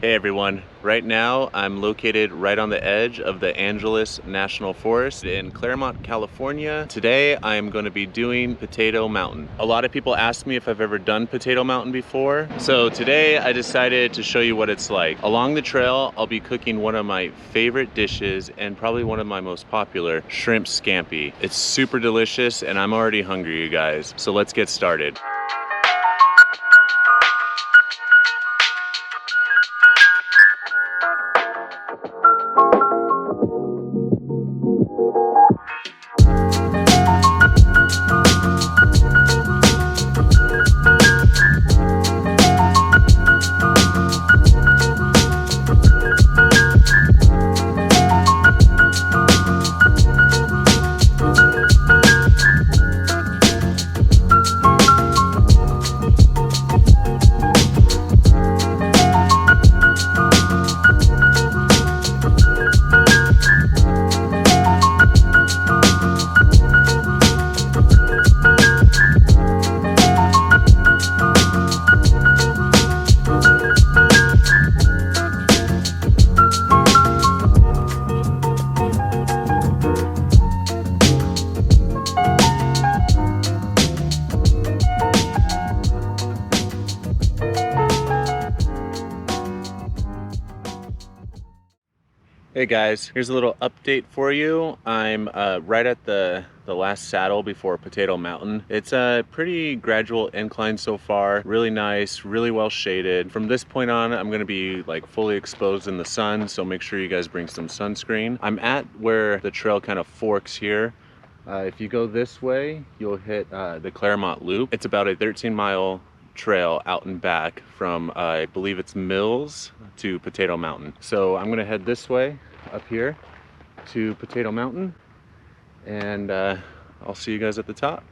Hey everyone, right now I'm located right on the edge of the Angeles National Forest in Claremont, California. Today I am going to be doing Potato Mountain. A lot of people ask me if I've ever done Potato Mountain before, so today I decided to show you what it's like. Along the trail I'll be cooking one of my favorite dishes and probably one of my most popular, Shrimp Scampi. It's super delicious and I'm already hungry, you guys, so let's get started. Hey guys, here's a little update for you. I'm right at the last saddle before Potato Mountain. It's a pretty gradual incline so far, really nice, really well shaded. From this point on, I'm gonna be like fully exposed in the sun, so make sure you guys bring some sunscreen. I'm at where the trail kind of forks here. If you go this way, you'll hit the Claremont Loop. It's about a 13-mile trail out and back from I believe it's Mills to Potato Mountain. So I'm gonna head this way up here to Potato Mountain, and I'll see you guys at the top.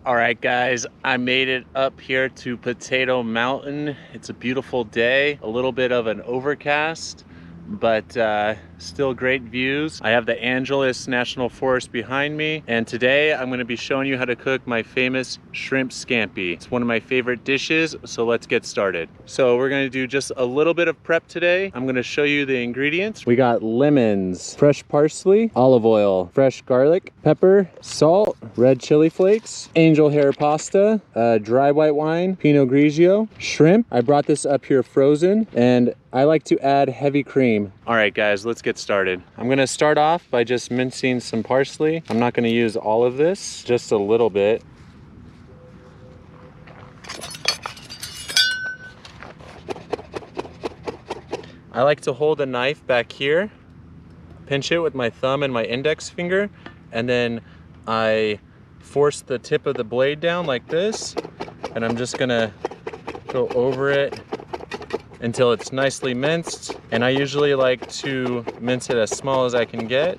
Alright guys, I made it up here to Potato Mountain. It's a beautiful day, a little bit of an overcast, but still great views. I have the Angeles National Forest behind me, and today I'm going to be showing you how to cook my famous Shrimp Scampi. It's one of my favorite dishes, so let's get started. So we're going to do just a little bit of prep today. I'm going to show you the ingredients. We got lemons, fresh parsley, olive oil, fresh garlic, pepper, salt, red chili flakes, angel hair pasta, dry white wine, Pinot Grigio, shrimp. I brought this up here frozen, and I like to add heavy cream. All right guys, let's get started. I'm gonna start off by just mincing some parsley. I'm not gonna use all of this, just a little bit. I like to hold a knife back here, pinch it with my thumb and my index finger, and then I force the tip of the blade down like this, and I'm just gonna go over it until it's nicely minced. And I usually like to mince it as small as I can get.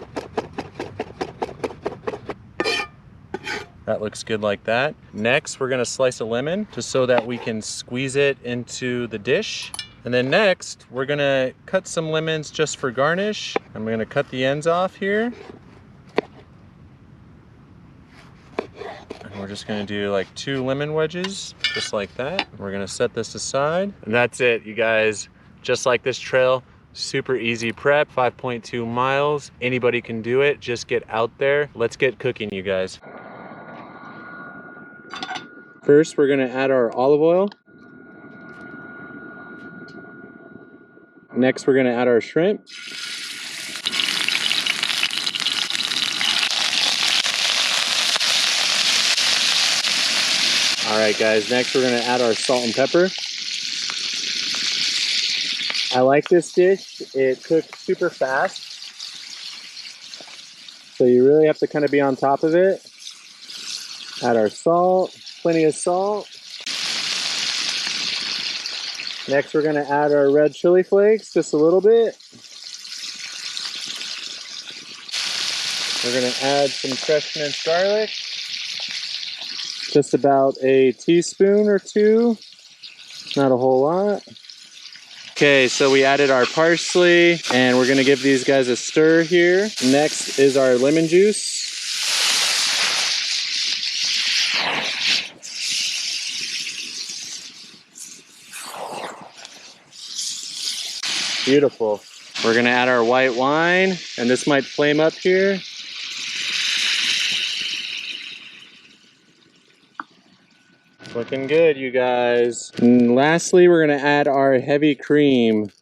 That looks good like that. Next, we're gonna slice a lemon just so that we can squeeze it into the dish. And then next, we're gonna cut some lemons just for garnish. I'm gonna cut the ends off here. And we're just gonna do like 2 lemon wedges, just like that. We're gonna set this aside. And that's it, you guys. Just like this trail, Super easy prep, 5.2 miles. Anybody can do it, just get out there. Let's get cooking, you guys. First, we're gonna add our olive oil. Next, we're gonna add our shrimp. All right, guys, next we're gonna add our salt and pepper. I like this dish. It cooks super fast. So you really have to kind of be on top of it. Add our salt, plenty of salt. Next, we're gonna add our red chili flakes, just a little bit. We're gonna add some fresh minced garlic. Just about a teaspoon or two, not a whole lot. Okay, so we added our parsley and we're gonna give these guys a stir here. Next is our lemon juice. Beautiful. We're gonna add our white wine, and this might flame up here. Looking good, you guys. And lastly, we're gonna add our heavy cream.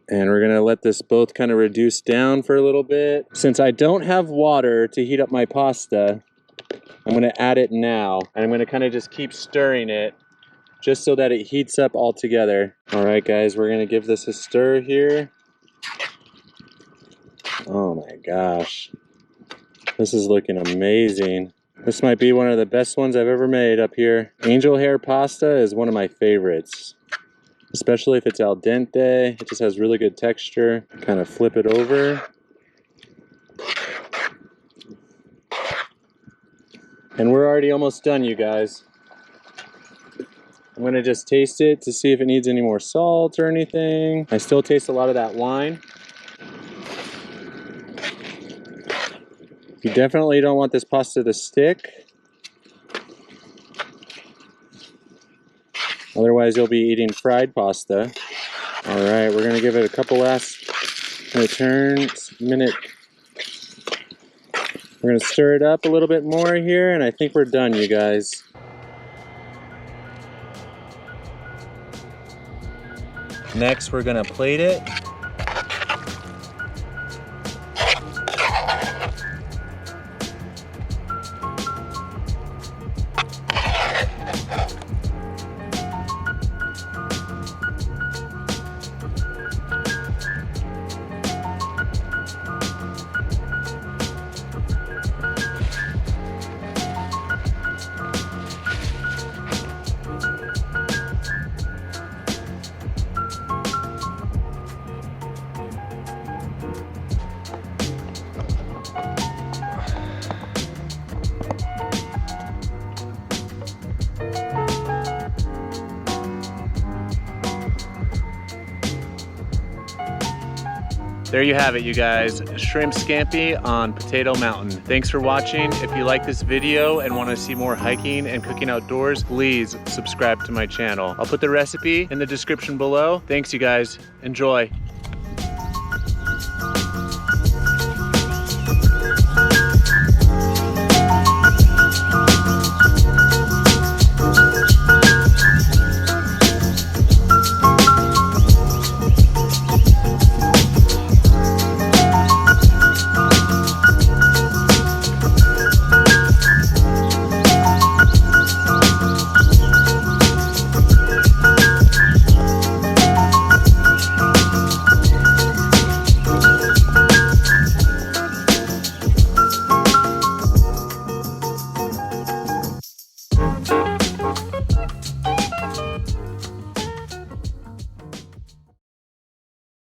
And we're gonna let this both kind of reduce down for a little bit. Since I don't have water to heat up my pasta, I'm gonna add it now. And I'm gonna kind of just keep stirring it just so that it heats up all together. All right, guys, we're gonna give this a stir here. Oh my gosh. This is looking amazing. This might be one of the best ones I've ever made up here. Angel hair pasta is one of my favorites, especially if it's al dente. It just has really good texture. Kind of flip it over. And we're already almost done, you guys. I'm gonna just taste it to see if it needs any more salt or anything. I still taste a lot of that wine. You definitely don't want this pasta to stick. Otherwise you'll be eating fried pasta. All right, we're gonna give it a couple last turns, minute. We're gonna stir it up a little bit more here, and I think we're done, you guys. Next, we're gonna plate it. There you have it, you guys. Shrimp Scampi on Potato Mountain. Thanks for watching. If you like this video and want to see more hiking and cooking outdoors, please subscribe to my channel. I'll put the recipe in the description below. Thanks, you guys. Enjoy.